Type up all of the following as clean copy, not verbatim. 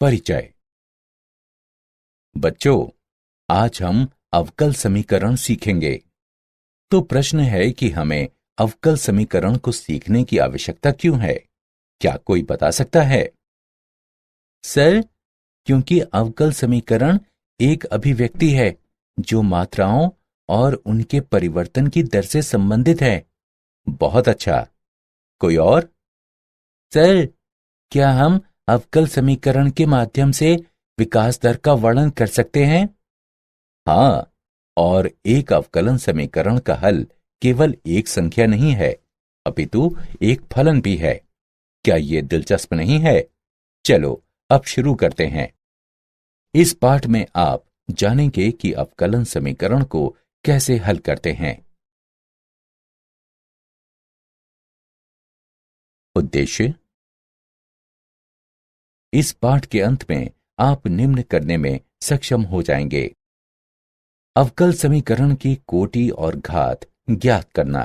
परिचय। बच्चों, आज हम अवकल समीकरण सीखेंगे। तो प्रश्न है कि हमें अवकल समीकरण को सीखने की आवश्यकता क्यों है? क्या कोई बता सकता है? सर, क्योंकि अवकल समीकरण एक अभिव्यक्ति है जो मात्राओं और उनके परिवर्तन की दर से संबंधित है। बहुत अच्छा। कोई और? सर, क्या हम अवकल समीकरण के माध्यम से विकास दर का वर्णन कर सकते हैं? हाँ, और एक अवकलन समीकरण का हल केवल एक संख्या नहीं है, अपितु एक फलन भी है। क्या ये दिलचस्प नहीं है? चलो अब शुरू करते हैं। इस पाठ में आप जानेंगे कि अवकलन समीकरण को कैसे हल करते हैं। उद्देश्य। इस पाठ के अंत में आप निम्न करने में सक्षम हो जाएंगे। अवकल समीकरण की कोटि और घात ज्ञात करना।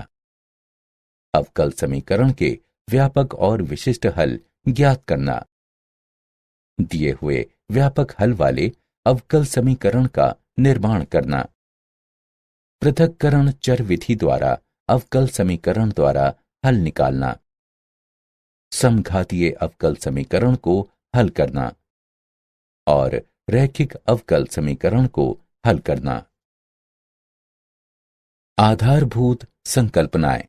अवकल समीकरण के व्यापक और विशिष्ट हल ज्ञात करना। दिए हुए व्यापक हल वाले अवकल समीकरण का निर्माण करना। पृथक्करण चर विधि द्वारा अवकल समीकरण द्वारा हल निकालना। समघातीय अवकल समीकरण को हल करना और रैखिक अवकल समीकरण को हल करना। आधारभूत संकल्पनाएं।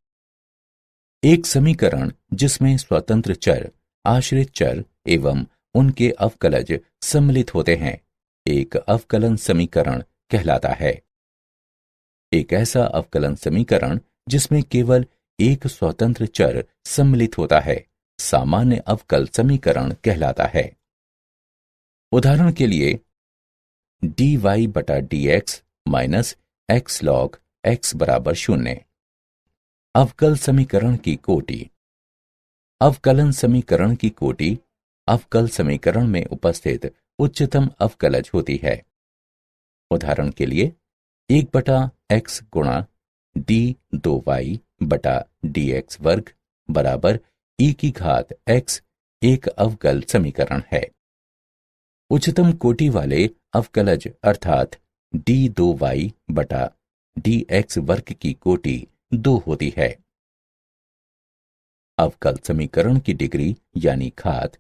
एक समीकरण जिसमें स्वतंत्र चर, आश्रित चर एवं उनके अवकलज सम्मिलित होते हैं, एक अवकलन समीकरण कहलाता है। एक ऐसा अवकलन समीकरण जिसमें केवल एक स्वतंत्र चर सम्मिलित होता है, सामान्य अवकल समीकरण कहलाता है। उदाहरण के लिए dy बटा dx minus x log x बराबर 0। अवकल समीकरण की कोटि। अवकलन समीकरण की कोटि अवकल समीकरण में उपस्थित उच्चतम अवकलज होती है। उदाहरण के लिए 1 बटा x गुणा d2y बटा dx वर्ग बराबर e की घात x एक अवकल समीकरण है। उच्चतम कोटि वाले अवकलज अर्थात d2y बटा dx वर्ग की कोटि 2 होती है। अवकल समीकरण की डिग्री यानी घात।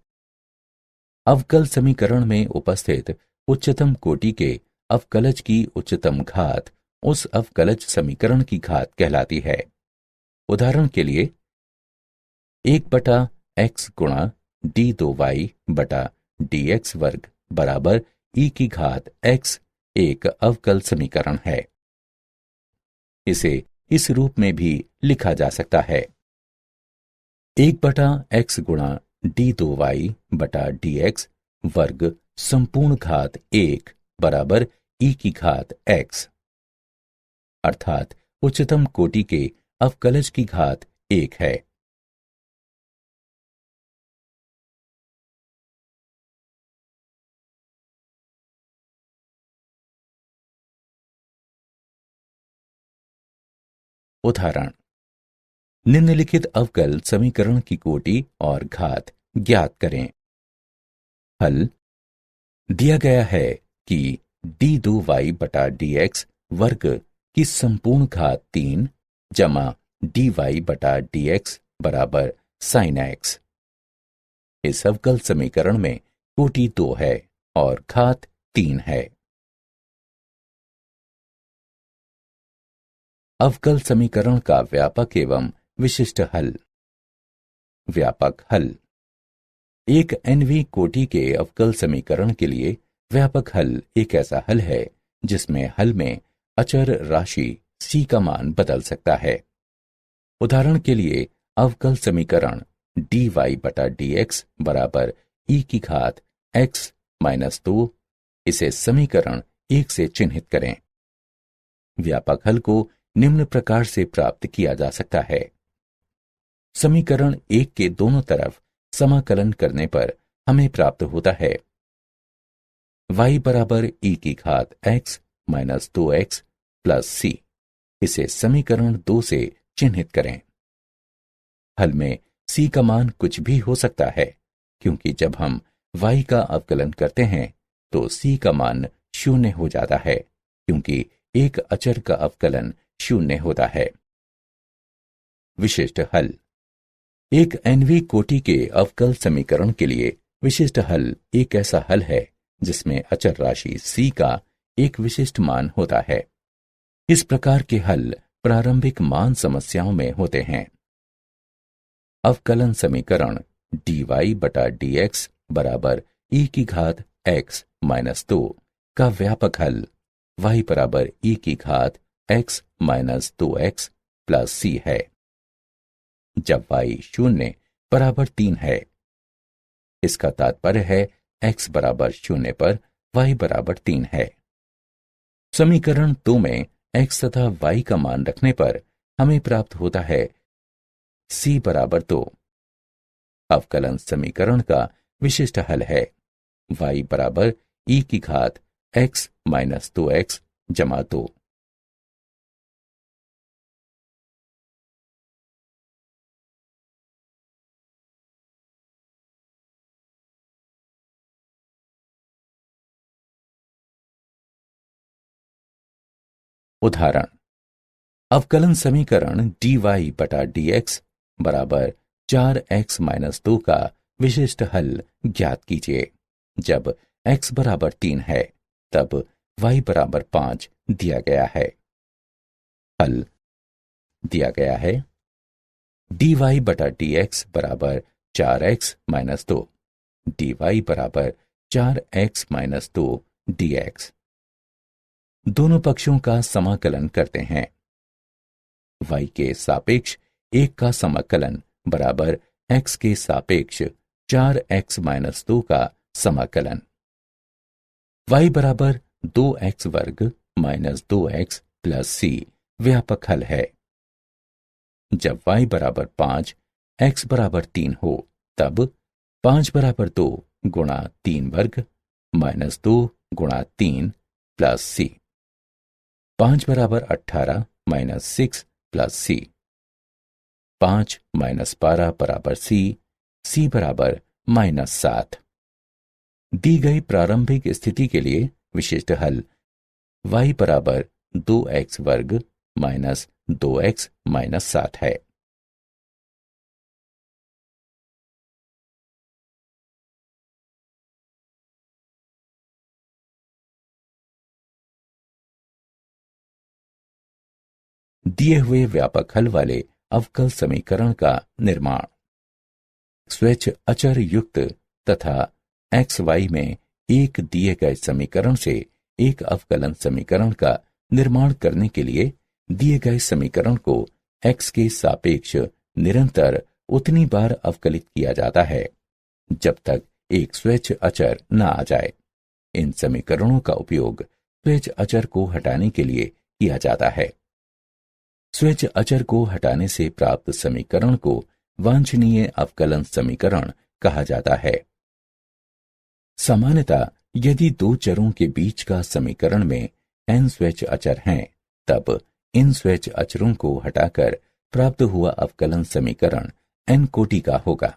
अवकल समीकरण में उपस्थित उच्चतम कोटि के अवकलज की उच्चतम घात उस अवकलज समीकरण की घात कहलाती है। उदाहरण के लिए 1 बटा x गुणा d2y बटा dx वर्ग बराबर e की घात x एक अवकल समीकरण है। इसे इस रूप में भी लिखा जा सकता है। 1 बटा x गुणा d2y बटा dx वर्ग संपूर्ण घात 1 बराबर e की घात x, अर्थात उच्चतम कोटि के अवकलज की घात 1 है। उदाहरण। निम्नलिखित अवकल समीकरण की कोटि और घात ज्ञात करें। हल। दिया गया है कि d2y बटा dx वर्ग की संपूर्ण घात 3 जमा dy बटा dx बराबर sin x। इस अवकल समीकरण में कोटि 2 है और घात 3 है। अवकल समीकरण का व्यापक एवं विशिष्ट हल। व्यापक हल। एक nवीं कोटि के अवकल समीकरण के लिए व्यापक हल एक ऐसा हल है जिसमें हल में अचर राशि c का मान बदल सकता है। उदाहरण के लिए अवकल समीकरण dy बटा dx बराबर e की घात x माइनस 2, इसे समीकरण 1 से चिन्हित करें। व्यापक हल को निम्न प्रकार से प्राप्त किया जा सकता है। समीकरण 1 के दोनों तरफ समाकलन करने पर हमें प्राप्त होता है y बराबर e की घात x minus 2x plus c। इसे समीकरण 2 से चिन्हित करें। हल में c का मान कुछ भी हो सकता है, क्योंकि जब हम y का अवकलन करते हैं तो c का मान 0 हो जाता है, क्योंकि एक अचर का अवकलन 0 होता है। विशिष्ट हल। एक nवीं कोटि के अवकल समीकरण के लिए विशिष्ट हल एक ऐसा हल है जिसमें अचर राशि c का एक विशिष्ट मान होता है। इस प्रकार के हल प्रारंभिक मान समस्याओं में होते हैं। अवकलन समीकरण dy बटा dx बराबर e की घात x माइनस 2 का व्यापक हल y बराबर e की घात x minus 2x plus c है। जब y 0 बराबर 3 है, इसका तात्पर्य है x बराबर 0 पर y बराबर 3 है। समीकरण 2 में x तथा y का मान रखने पर हमें प्राप्त होता है c बराबर 2। अवकलन समीकरण का विशिष्ट हल है y बराबर e की घात x माइनस 2x जमा 2। उदाहरण। अवकलन समीकरण dy बटा dx बराबर 4x माइनस 2 का विशिष्ट हल ज्ञात कीजिए। जब x बराबर 3 है तब y बराबर 5 दिया गया है। हल दिया गया है dy बटा dx बराबर 4x माइनस 2, dy बराबर 4x माइनस 2 dx। दोनों पक्षों का समाकलन करते हैं। y के सापेक्ष 1 का समाकलन बराबर x के सापेक्ष 4x माइनस 2 का समाकलन। y बराबर 2x वर्ग माइनस 2x प्लस c व्यापक हल है। जब y बराबर 5, x बराबर 3 हो तब 5 बराबर 2 गुणा 3 वर्ग माइनस 2 गुणा 3 प्लस c। 5 बराबर 18 माइनस 6 प्लस c। 5 माइनस 12 बराबर c बराबर माइनस 7। दी गई प्रारंभिक स्थिति के लिए विशिष्ट हल y बराबर 2x वर्ग माइनस 2x माइनस 7 है। दिए हुए व्यापक हल वाले अवकल समीकरण का निर्माण। स्वेच्छ अचर युक्त तथा xy में एक दिए गए समीकरण से एक अवकलन समीकरण का निर्माण करने के लिए दिए गए समीकरण को x के सापेक्ष निरंतर उतनी बार अवकलित किया जाता है जब तक एक स्वेच्छ अचर न आ जाए। इन समीकरणों का उपयोग स्वेच्छ अचर को हटाने के लिए किया जाता है। स्वेच्छ अचर को हटाने से प्राप्त समीकरण को वांछनीय अवकलन समीकरण कहा जाता है। सामान्यतः यदि दो चरों के बीच का समीकरण में n स्वेच्छ अचर हैं, तब इन स्वेच्छ अचरों को हटाकर प्राप्त हुआ अवकलन समीकरण n कोटि का होगा।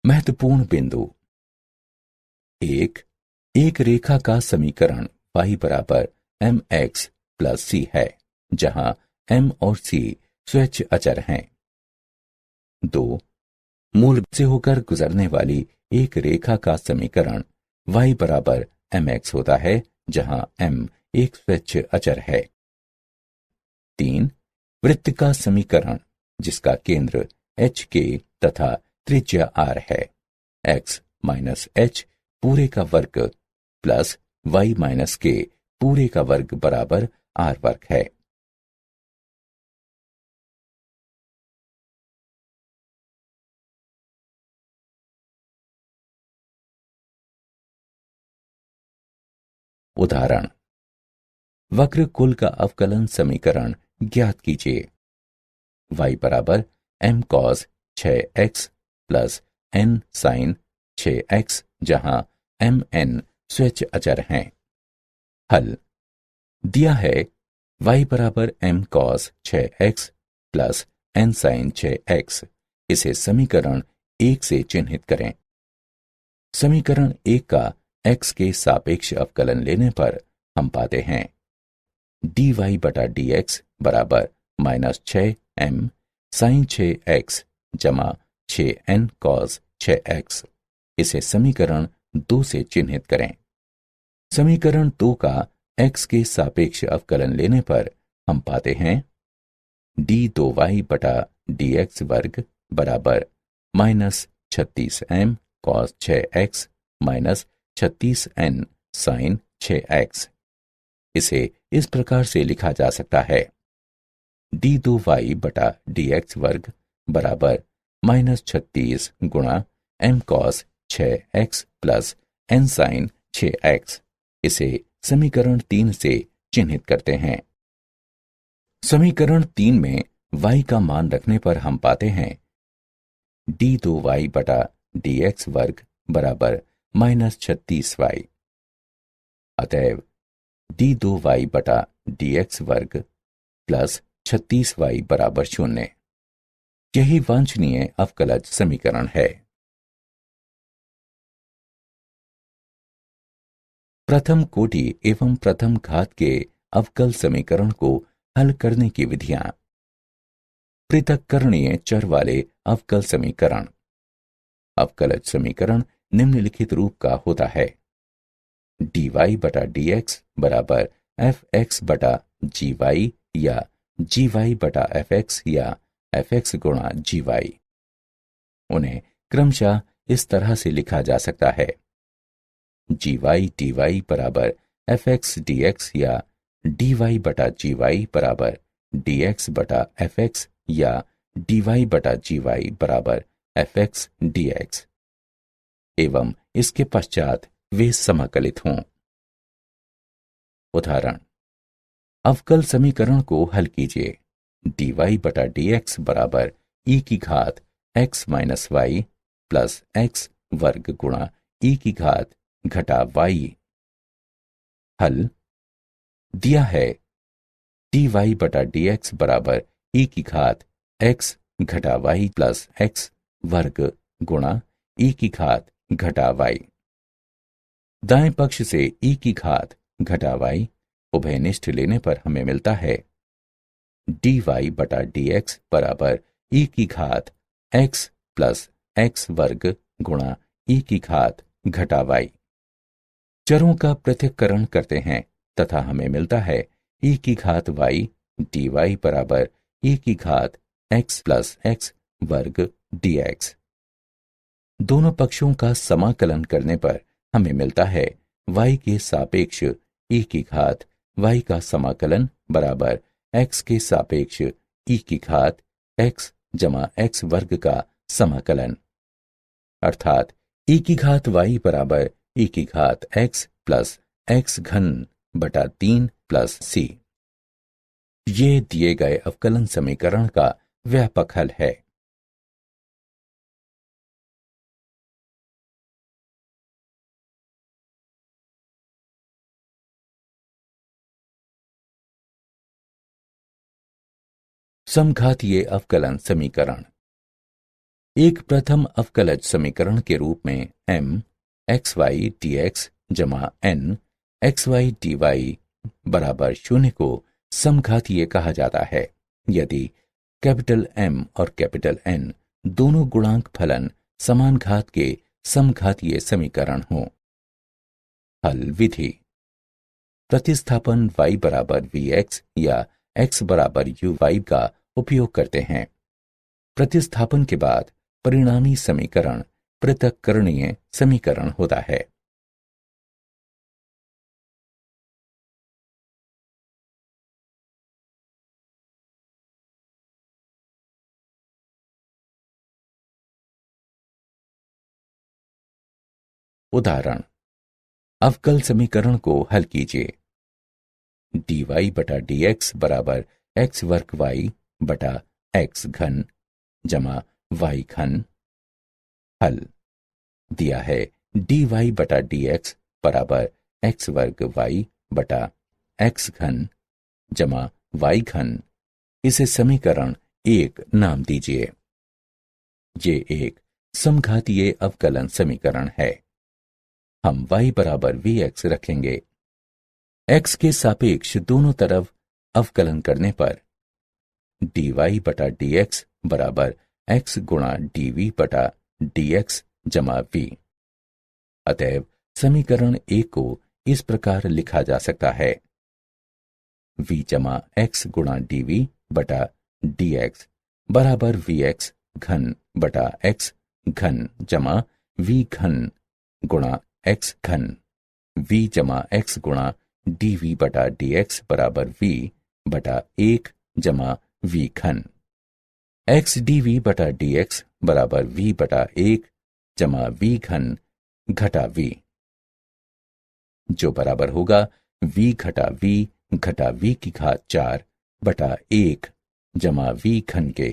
महत्वपूर्ण बिंदु। एक रेखा का समीकरण y बराबर mx प्लस c है, जहां m और c स्वेच्छ अचर हैं। 2. मूल से होकर गुजरने वाली एक रेखा का समीकरण y बराबर mx होता है, जहां m एक स्वेच्छ अचर है। 3. वृत्त का समीकरण जिसका केंद्र h k तथा त्रिज्या r है। x माइनस h पूरे का वर्ग प्लस y माइनस k पूरे का वर्ग बराबर r वर्ग है। उदाहरण। वक्र कुल का अवकलन समीकरण ज्ञात कीजिए। y बराबर m cos 6x plus n sin 6x, जहां m n स्वेच्छ अचर हैं। हल दिया है y बराबर m cos 6x plus n sin 6x। इसे समीकरण 1 से चिन्हित करें। समीकरण 1 का x के सापेक्ष अवकलन लेने पर हम पाते हैं dy बटा dx बराबर -6m sin 6x जमा 6n cos 6x। इसे समीकरण 2 से चिन्हित करें। समीकरण 2 का x के सापेक्ष अवकलन लेने पर हम पाते हैं d2y बटा dx वर्ग बराबर -36m cos 6x minus 36n sin 6x। इसे इस प्रकार से लिखा जा सकता है d2y बटा dx वर्ग बराबर -36 गुणा m cos 6x plus n sin 6x। इसे समीकरण 3 से चिन्हित करते हैं। समीकरण 3 में y का मान रखने पर हम पाते हैं d2y बटा dx वर्ग बराबर -36y। अतएव d2y बटा dx वर्ग प्लस 36y बराबर 0। यही वांछनीय अवकलज समीकरण है। प्रथम कोटि एवं प्रथम घात के अवकल समीकरण को हल करने की विधियां। पृथक्करणीय चर वाले अवकल समीकरण। अवकलज समीकरण निम्नलिखित रूप का होता है dy बटा dx बराबर fx बटा gy या gy बटा fx या fx गुणा gy। उन्हें क्रमशः इस तरह से लिखा जा सकता है gy dy बराबर fx dx या dy बटा gy बराबर dx बटा fx या dy बटा gy बराबर fx dx एवं इसके पश्चात वे समाकलित हों। उदाहरण, अवकल समीकरण को हल कीजिए। dy बटा dx बराबर e की घात x minus y plus x वर्ग गुणा e की घात घटा y। हल दिया है dy बटा dx बराबर e की घात x घटा y प्लस x वर्ग गुणा e की घात घटा y। दाएं पक्ष से e की घात घटा y उभयनिष्ठ लेने पर हमें मिलता है dy बटा dx बराबर e की घात x प्लस x वर्ग गुणा e की घात घटा y। चरों का पृथक्करण करते हैं तथा हमें मिलता है e की घात y dy बराबर e की घात x प्लस x वर्ग dx। दोनों पक्षों का समाकलन करने पर हमें मिलता है y के सापेक्ष e की घात y का समाकलन बराबर x के सापेक्ष e की घात x जमा x वर्ग का समाकलन, अर्थात e की घात y बराबर e की घात x प्लस x घन बटा 3 प्लस c। ये दिए गए अवकलन समीकरण का व्यापक हल है। समघातीय अवकलन समीकरण। एक प्रथम अवकलज समीकरण के रूप में m xy dx जमा n xy dy बराबर 0 को समघातीय कहा जाता है यदि कैपिटल M और कैपिटल N दोनों गुणांक फलन समान घात के समघातीय समीकरण हों। हल विधि। प्रतिस्थापन y बराबर vx या x बराबर uy का उपयोग करते हैं। प्रतिस्थापन के बाद परिणामी समीकरण पृथक्करणीय समीकरण होता है। उदाहरण, अवकल समीकरण को हल कीजिए। dy बटा dx बराबर x वर्ग y बटा x घन जमा y घन। हल दिया है dy बटा dx बराबर x वर्ग y बटा x घन जमा y घन। इसे समीकरण 1 नाम दीजिए। ये एक समघातीय अवकलन समीकरण है। हम y बराबर vx रखेंगे। x के सापेक्ष दोनों तरफ अवकलन करने पर dy बटा dx बराबर x गुणा dv बटा dx जमा v। अतएव समीकरण 1 को इस प्रकार लिखा जा सकता है, v जमा x गुणा dv बटा dx बराबर vx घन बटा x घन जमा v घन गुणा x घन, v जमा x गुणा dv बटा dx बराबर v बटा 1 जमा v घन, x dv बटा dx बराबर v बटा 1 जमा v घन घटा v, जो बराबर होगा v घटा v की घात 4 बटा 1 जमा v घन के।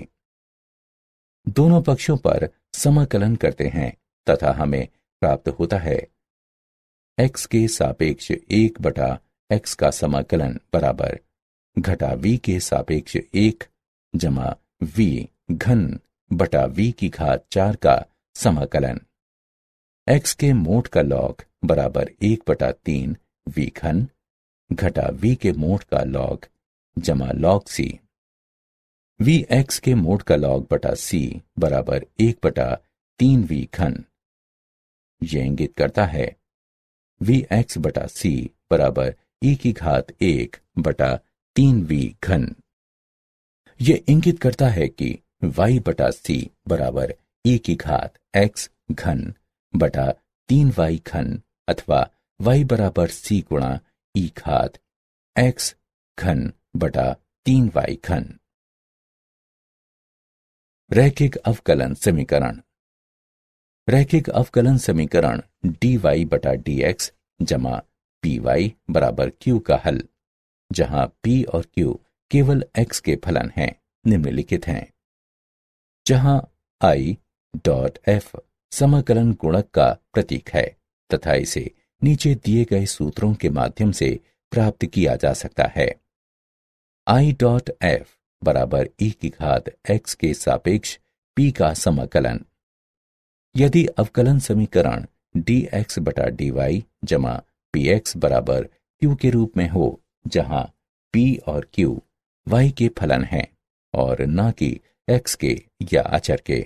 दोनों पक्षों पर समाकलन करते हैं तथा हमें प्राप्त होता है x के सापेक्ष 1 बटा x का समाकलन बराबर घटा v के सापेक्ष 1 जमा v घन बटा v की घात 4 का समाकलन। x के मोड का लॉग बराबर 1 बटा 3 v घन घटा v के मोड का लॉग जमा लॉग c। v x के मोड का लॉग बटा c बराबर 1 बटा 3 v घन। यह इंगित करता है v x बटा c बराबर e की घात 1 बटा 3 v घन। यह इंगित करता है कि y बटा c बराबर e की घात x घन बटा 3 y घन अथवा y बराबर c गुणा e घात x घन बटा 3 y घन। रैखिक अवकलन समीकरण। रैखिक अवकलन समीकरण dy बटा dx जमा py बराबर q का हल, जहां p और q केवल x के फलन हैं, निम्नलिखित हैं। जहां i डॉट f समाकलन गुणक का प्रतीक है तथा इसे नीचे दिए गए सूत्रों के माध्यम से प्राप्त किया जा सकता है। i डॉट f बराबर e की घात x के सापेक्ष p का समाकलन। यदि अवकलन समीकरण dx बटा dy जमा px बराबर q के रूप में हो, जहां p और q y के फलन हैं और न कि x के या अचर के,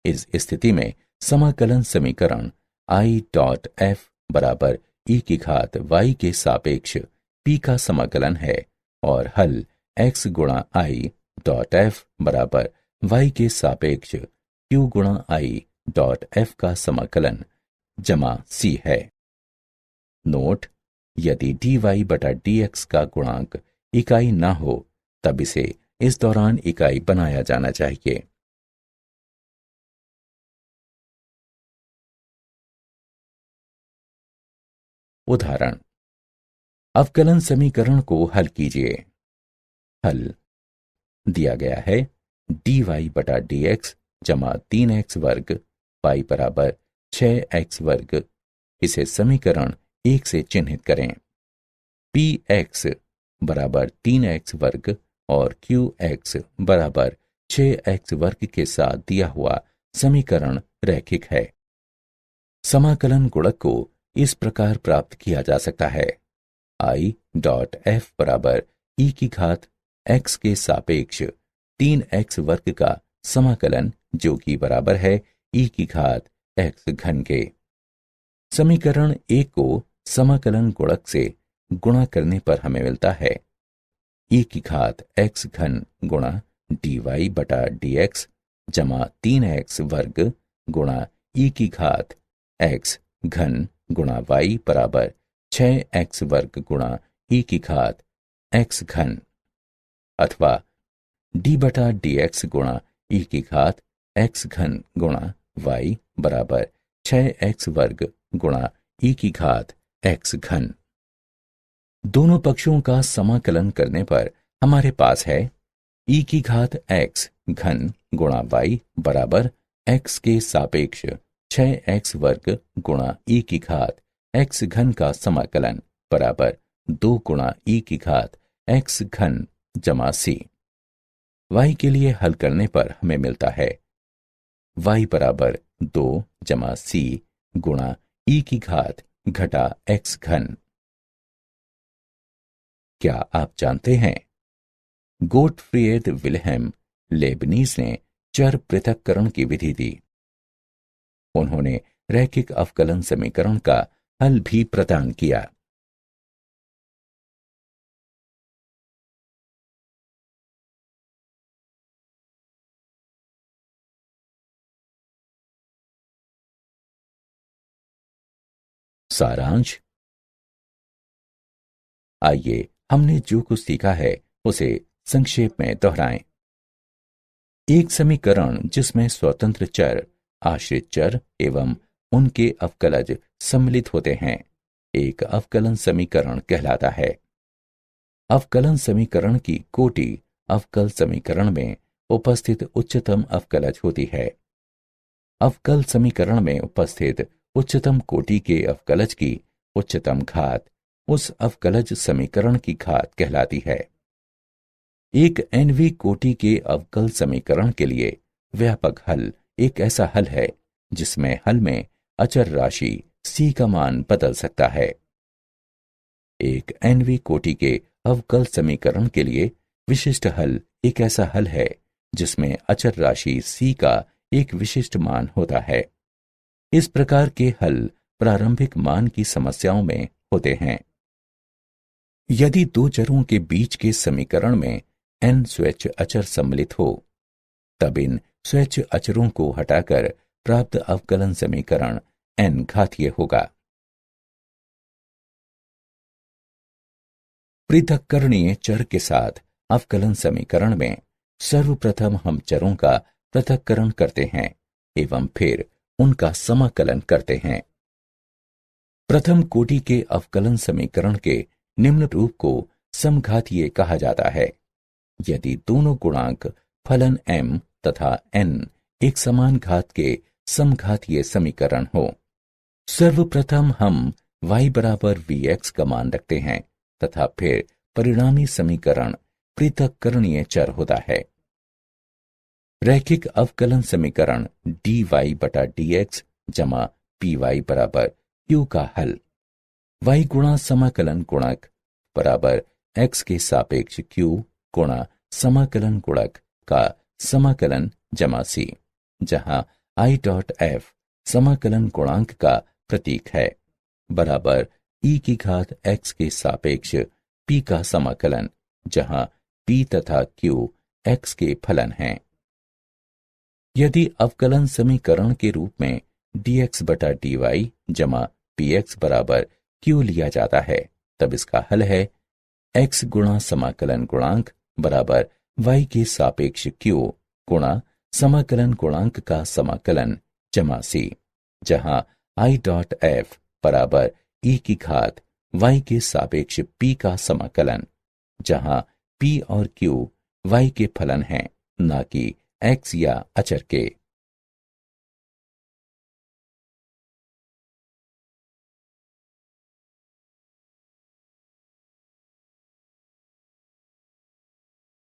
इस स्थिति में समाकलन समीकरण i डॉट f बराबर e की घात y के सापेक्ष p का समाकलन है और हल x गुणा i डॉट f बराबर y के सापेक्ष q गुणा i डॉट f का समाकलन जमा c है। नोट: यदि dy बटा dx का गुणांक इकाई न हो तब इसे इस दौरान इकाई बनाया जाना चाहिए। उदाहरण: अवकलन समीकरण को हल कीजिए। हल दिया गया है dy बटा dx जमा 3x वर्ग y बराबर 6x वर्ग। इसे समीकरण 1 से चिन्हित करें। px बराबर 3x वर्ग और qx बराबर 6x वर्ग के साथ दिया हुआ समीकरण रैखिक है। समाकलन गुणक को इस प्रकार प्राप्त किया जा सकता है: i डॉट f बराबर e की घात x के सापेक्ष 3x वर्ग का समाकलन, जो कि बराबर है e की घात x घन के। समीकरण 1 को समाकलन गुणक से गुणा करने पर हमें मिलता है e की घात x घन गुणा dy बटा dx जमा 3x वर्ग गुणा e की घात x घन गुणा y बराबर 6x वर्ग गुणा e की घात x घन, अथवा d बटा dx गुणा e की घात x घन गुणा y बराबर 6x वर्ग गुणा e की घात x घन। दोनों पक्षों का समाकलन करने पर हमारे पास है e की घात x घन गुणा y बराबर x के सापेक्ष 6x वर्ग गुणा e की घात x घन का समाकलन बराबर 2 गुणा e की घात x घन जमा c। y के लिए हल करने पर हमें मिलता है y बराबर 2 जमा c गुणा ई की घात घटा एक्स घन। क्या आप जानते हैं, गोटफ्रीड विल्हेम लेबनीज ने चर पृथक्करण की विधि दी। उन्होंने रैखिक अवकलन समीकरण का हल भी प्रदान किया। सारांश। आइए हमने जो कुछ सीखा है उसे संक्षेप में दोहराएं। एक समीकरण जिसमें स्वतंत्र चर, आश्रित चर एवं उनके अवकलज सम्मिलित होते हैं, एक अवकलन समीकरण कहलाता है। अवकलन समीकरण की कोटि अवकल समीकरण में उपस्थित उच्चतम अवकलज होती है। अवकल समीकरण में उपस्थित उच्चतम कोटि के अवकलज की उच्चतम घात उस अवकलज समीकरण की घात कहलाती है। एक nवीं कोटि के अवकल समीकरण के लिए व्यापक हल एक ऐसा हल है जिसमें हल में अचर राशि c का मान बदल सकता है। एक nवीं कोटि के अवकल समीकरण के लिए विशिष्ट हल एक ऐसा हल है जिसमें अचर राशि c का एक विशिष्ट मान होता है। इस प्रकार के हल प्रारंभिक मान की समस्याओं में होते हैं। यदि दो चरों के बीच के समीकरण में n स्वैच्छ अचर सम्मिलित हो, तब इन स्वैच्छ अचरों को हटाकर प्राप्त अवकलन समीकरण n घातीय होगा। पृथक्करणीय चर के साथ अवकलन समीकरण में सर्वप्रथम हम चरों का पृथक्करण करते हैं एवं फिर उनका समाकलन करते हैं। प्रथम कोटि के अवकलन समीकरण के निम्न रूप को समघातीय कहा जाता है यदि दोनों गुणांक फलन m तथा n एक समान घात के समघातीय समीकरण हो। सर्वप्रथम हम y बराबर vx का मान रखते हैं तथा फिर परिणामी समीकरण पृथक्करणीय चर होता है। रैखिक अवकलन समीकरण dy बटा dx जमा py बराबर q का हल y गुणा समाकलन गुणक बराबर x के सापेक्ष q गुणा समाकलन गुणक का समाकलन जमा c, जहां i डॉट f समाकलन गुणांक का प्रतीक है, बराबर e की घात x के सापेक्ष p का समाकलन, जहां p तथा q x के फलन हैं। यदि अवकलन समीकरण के रूप में dx बटा dy जमा px बराबर q लिया जाता है, तब इसका हल है x गुणा समाकलन गुणांक बराबर y के सापेक्ष q गुणा समाकलन गुणांक का समाकलन जमा c, जहां i डॉट f बराबर e की घात y के सापेक्ष p का समाकलन, जहां p और q y के फलन हैं, ना कि x या अचर के।